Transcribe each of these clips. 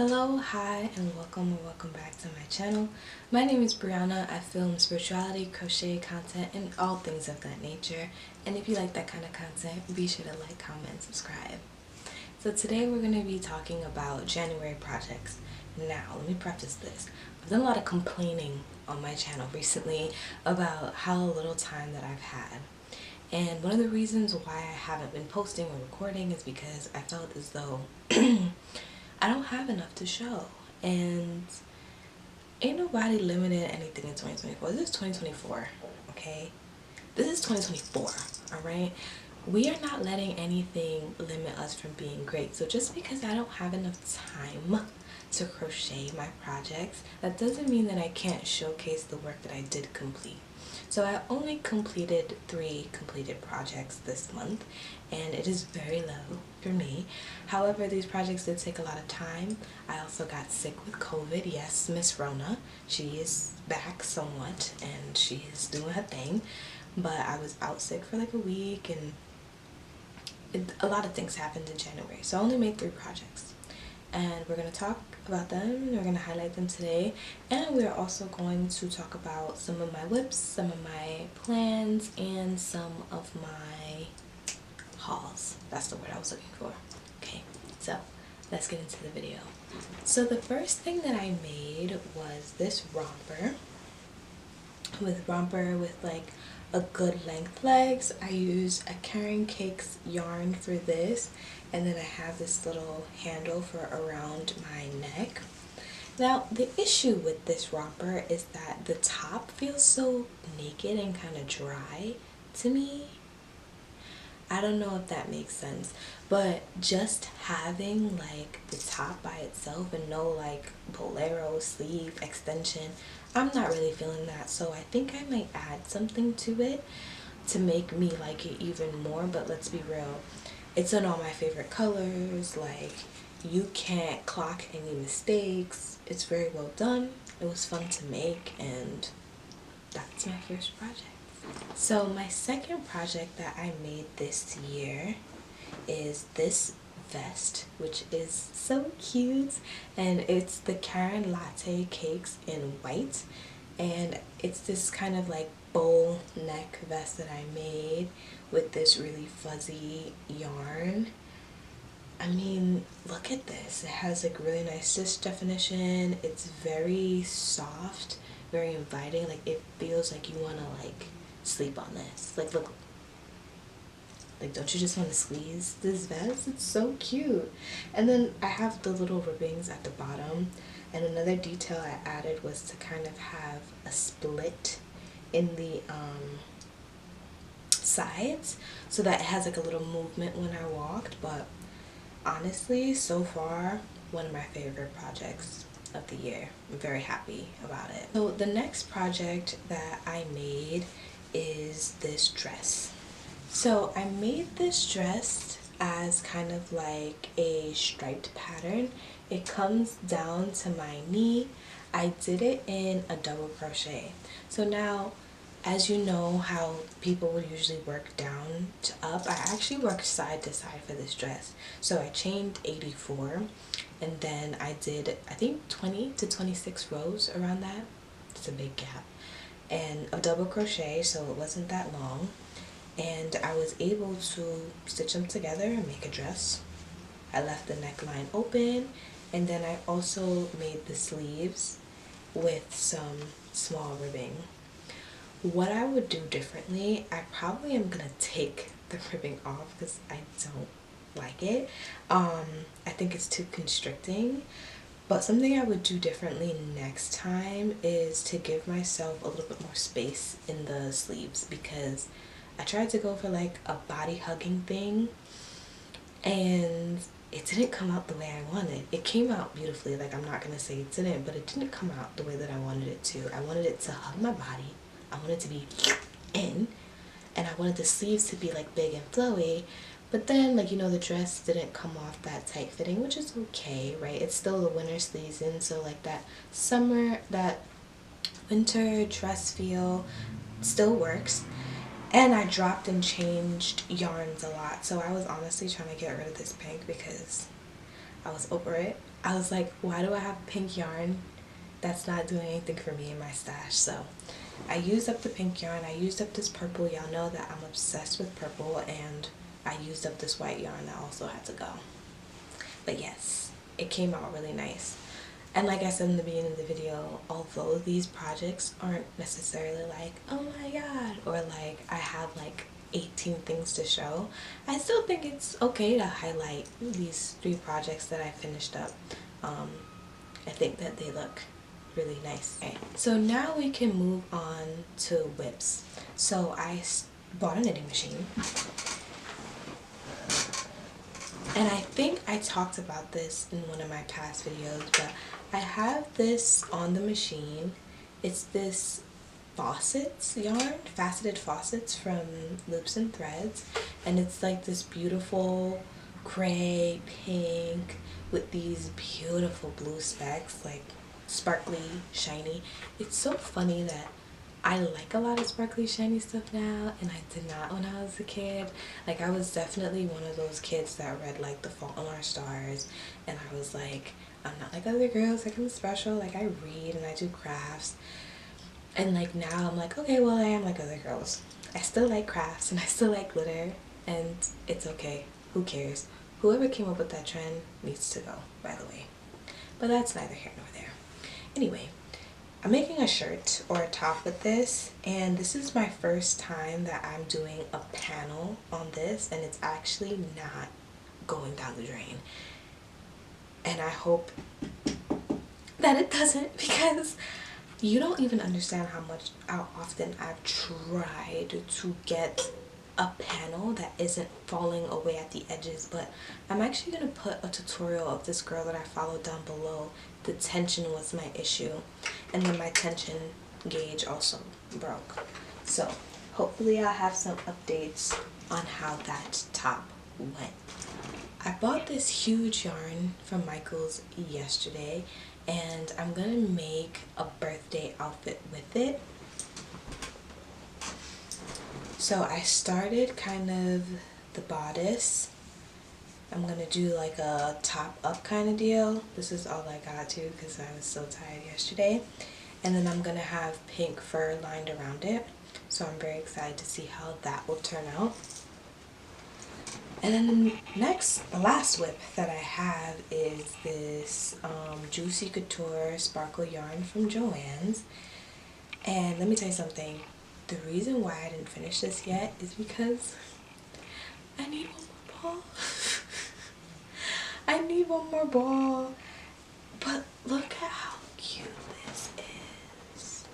Hello, hi, and welcome back to my channel. My name is Brianna. I film spirituality, crochet content, and all things of that nature. And if you like that kind of content, be sure to like, comment, and subscribe. So today we're going to be talking about January projects. Now, let me preface this. I've done a lot of complaining on my channel recently about how little time that I've had. And one of the reasons why I haven't been posting or recording is because I felt as though I don't have enough to show. And ain't nobody limited anything in 2024. This is 2024, okay? This is 2024, alright? We are not letting anything limit us from being great. So just because I don't have enough time to crochet my projects, that doesn't mean that I can't showcase the work that I did complete. So I only completed 3 completed projects this month, and it is very low for me. However, these projects did take a lot of time. I also got sick with COVID. Yes, Miss Rona, she is back somewhat, and she is doing her thing. But I was out sick for like a week, and a lot of things happened in January. So I only made 3 projects. And we're going to talk about them, and we're going to highlight them today. And we're also going to talk about some of my whips, some of my plans, and some of my hauls. That's the word I was looking for. Okay, so let's get into the video. So the first thing that I made was this romper with like a good length legs. I use a Caring Cakes yarn for this, and then I have this little handle for around my neck. Now the issue with this romper is that the top feels so naked and kind of dry to me. I don't know if that makes sense, but just having like the top by itself and no like bolero sleeve extension, I'm not really feeling that. So I think I might add something to it to make me like it even more. But let's be real, it's in all my favorite colors. Like, you can't clock any mistakes. It's very well done. It was fun to make, and that's my first project. So my second project that I made this year is this vest, which is so cute, and it's the Karen Latte Cakes in white, and it's this kind of like bowl neck vest that I made with this really fuzzy yarn. I mean, look at this. It has like really nice stitch definition. It's very soft, very inviting. Like, it feels like you want to like sleep on this. Like, look, like, don't you just want to squeeze this vest? It's so cute. And then I have the little ribbings at the bottom, and another detail I added was to kind of have a split in the sides so that it has like a little movement when I walked. But honestly, so far, one of my favorite projects of the year. I'm very happy about it. So the next project that I made is this dress. So I made this dress as kind of like a striped pattern. It comes down to my knee. I did it in a double crochet. So now, as you know how people would usually work down to up, I actually worked side to side for this dress. So I chained 84, and then I did, I think, 20 to 26 rows around that. It's a big gap. And a double crochet, so it wasn't that long. And I was able to stitch them together and make a dress. I left the neckline open, and then I also made the sleeves with some small ribbing. What I would do differently, I probably am gonna take the ribbing off because I don't like it. I think it's too constricting. But something I would do differently next time is to give myself a little bit more space in the sleeves, because I tried to go for like a body hugging thing, and it didn't come out the way I wanted. It came out beautifully, like, I'm not gonna say it didn't, but it didn't come out the way that I wanted it to. I wanted it to hug my body. I wanted it to be in, and I wanted the sleeves to be like big and flowy. But then, like, you know, the dress didn't come off that tight fitting, which is okay, right? It's still the winter season, so like that winter dress feel still works. And I dropped and changed yarns a lot, so I was honestly trying to get rid of this pink because I was over it. I was like, why do I have pink yarn that's not doing anything for me in my stash? So I used up the pink yarn. I used up this purple. Y'all know that I'm obsessed with purple, and I used up this white yarn that also had to go. But yes, it came out really nice. And like I said in the beginning of the video, although these projects aren't necessarily like, oh my god, or like I have like 18 things to show, I still think it's okay to highlight these 3 projects that I finished up. I think that they look really nice. Okay, so now we can move on to whips. So I bought a knitting machine. And I think I talked about this in one of my past videos, but I have this on the machine. It's this faucets yarn, faceted faucets from Loops and Threads, and it's like this beautiful gray pink with these beautiful blue specks, like sparkly, shiny. It's so funny that I like a lot of sparkly, shiny stuff now, and I did not when I was a kid. Like, I was definitely one of those kids that read like The Fault in Our Stars, and I was like, I'm not like other girls, like I'm special, like I read and I do crafts. And like now I'm like, okay, well I am like other girls. I still like crafts and I still like glitter, and it's okay. Who cares? Whoever came up with that trend needs to go, by the way. But that's neither here nor there. Anyway, I'm making a shirt or a top with this, and this is my first time that I'm doing a panel on this, and it's actually not going down the drain. And I hope that it doesn't, because you don't even understand how often I've tried to get a panel that isn't falling away at the edges. But I'm actually going to put a tutorial of this girl that I followed down below. The tension was my issue, and then my tension gauge also broke. So hopefully I'll have some updates on how that top went. I bought this huge yarn from Michael's yesterday, and I'm gonna make a birthday outfit with it. So I started kind of the bodice. I'm gonna do like a top up kind of deal. This is all I got to because I was so tired yesterday. And then I'm gonna have pink fur lined around it. So I'm very excited to see how that will turn out. And then next, the last whip that I have is this Juicy Couture sparkle yarn from Joann's. And let me tell you something. The reason why I didn't finish this yet is because I need one more ball. I need one more ball. But look at how cute this is.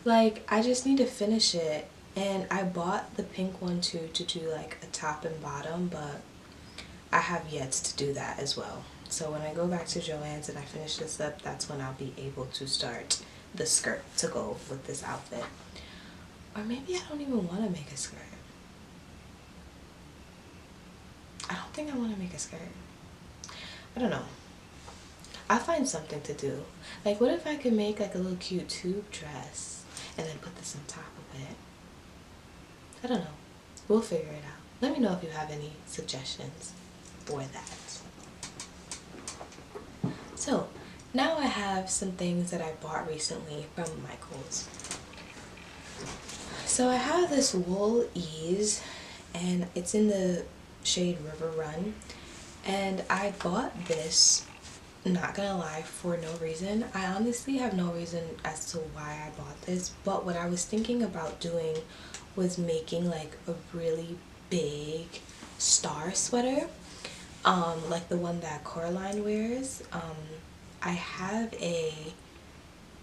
Like, I just need to finish it. And I bought the pink one too to do like a top and bottom, but I have yet to do that as well. So when I go back to Joann's and I finish this up, that's when I'll be able to start the skirt to go with this outfit. Or maybe I don't even want to make a skirt. I don't think I want to make a skirt. I don't know. I'll find something to do. Like, what if I could make like a little cute tube dress and then put this on top of it? I don't know. We'll figure it out. Let me know if you have any suggestions for that. So, now I have some things that I bought recently from Michael's. So I have this wool ease, and it's in the shade River Run. And I bought this, not gonna lie, for no reason. I honestly have no reason as to why I bought this, but what I was thinking about doing was making like a really big star sweater, like the one that Coraline wears. I have a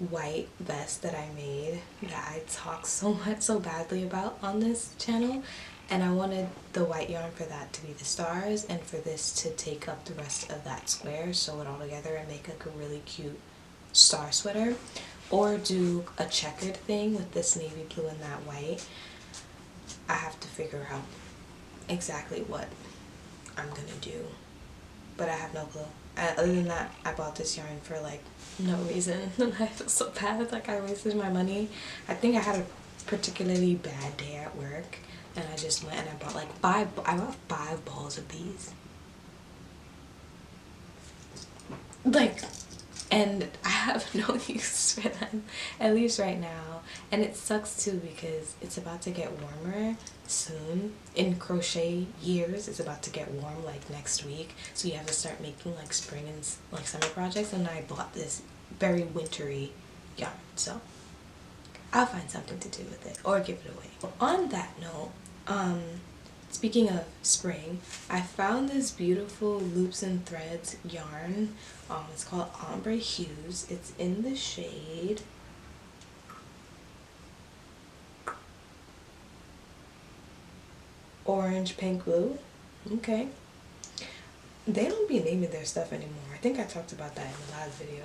white vest that I made that I talk so badly about on this channel, and I wanted the white yarn for that to be the stars and for this to take up the rest of that square, sew it all together and make like a really cute star sweater, or do a checkered thing with this navy blue and that white. I have to figure out exactly what I'm gonna do, but I have no clue. Other than that, I bought this yarn for like no reason, and I feel so bad, like I wasted my money. I think I had a particularly bad day at work, and I just went and I bought like I bought 5 balls of these. like, and I have no use for them, at least right now. And it sucks too because it's about to get warmer soon. In crochet years, it's about to get warm like next week, so you have to start making like spring and like summer projects. And I bought this very wintry yarn, so I'll find something to do with it or give it away. On that note, speaking of spring, I found this beautiful loops and threads yarn. It's called Ombre Hues. It's in the shade orange, pink, blue. Okay. They don't be naming their stuff anymore. I think I talked about that in the last video.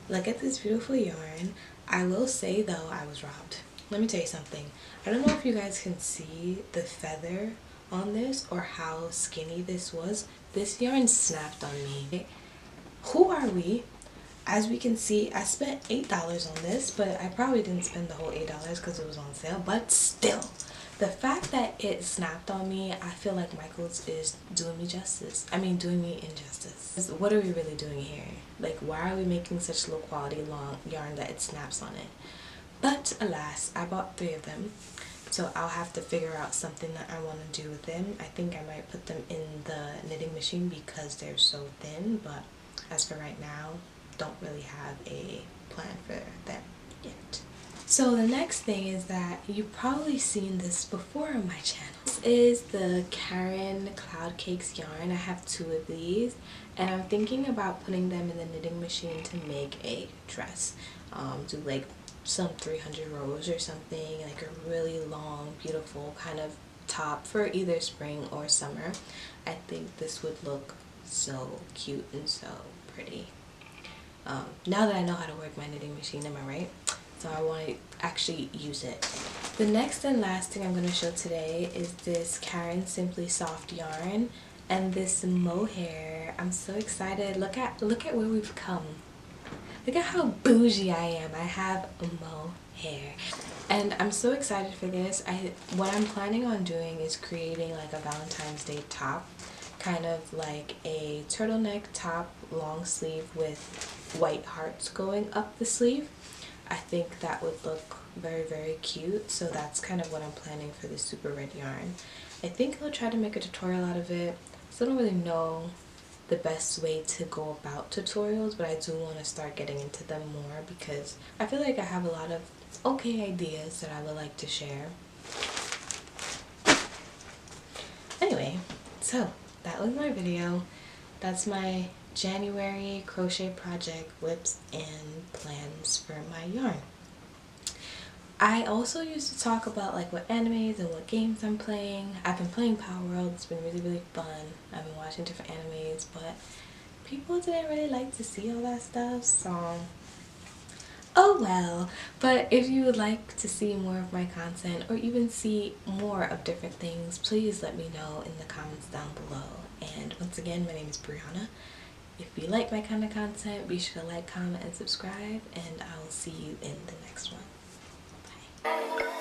Look at this beautiful yarn. I will say though, I was robbed. Let me tell you something. I don't know if you guys can see the feather on this or how skinny this was. This yarn snapped on me. Who are we? As we can see, I spent $8 on this, but I probably didn't spend the whole $8 because it was on sale. But still, the fact that it snapped on me, I feel like Michaels is doing me justice. I mean, doing me injustice. What are we really doing here? Like, why are we making such low quality long yarn that it snaps on it? But alas, I bought 3 of them, so I'll have to figure out something that I want to do with them. I think I might put them in the knitting machine because they're so thin, but as for right now, don't really have a plan for them yet. So the next thing is that you've probably seen this before on my channel. This is the Karen Cloud Cakes yarn. I have 2 of these, and I'm thinking about putting them in the knitting machine to make a dress. Do like some 300 rows or something, like a really long, beautiful kind of top for either spring or summer. I think this would look so cute and so pretty. Now that I know how to work my knitting machine, am I right? So I want to actually use it. The next and last thing I'm going to show today is this Karen Simply Soft yarn and this mohair. I'm so excited. Look at where we've come. Look at how bougie I am. I have mohair. And I'm so excited for this. What I'm planning on doing is creating like a Valentine's Day top, kind of like a turtleneck top, long sleeve with white hearts going up the sleeve. I think that would look very, very cute. So that's kind of what I'm planning for this super red yarn. I think I'll try to make a tutorial out of it. So I don't really know the best way to go about tutorials, but I do want to start getting into them more because I feel like I have a lot of okay ideas that I would like to share. Anyway, so that was my video. That's my January crochet project, whips and plans for my yarn. I also used to talk about like what animes and what games I'm playing. I've been playing Power World. It's been really, really fun. I've been watching different animes, but people didn't really like to see all that stuff, so oh well. But if you would like to see more of my content or even see more of different things, please let me know in the comments down below. And once again, my name is Brianna. If you like my kind of content, be sure to like, comment, and subscribe, and I will see you in the next one. Bye.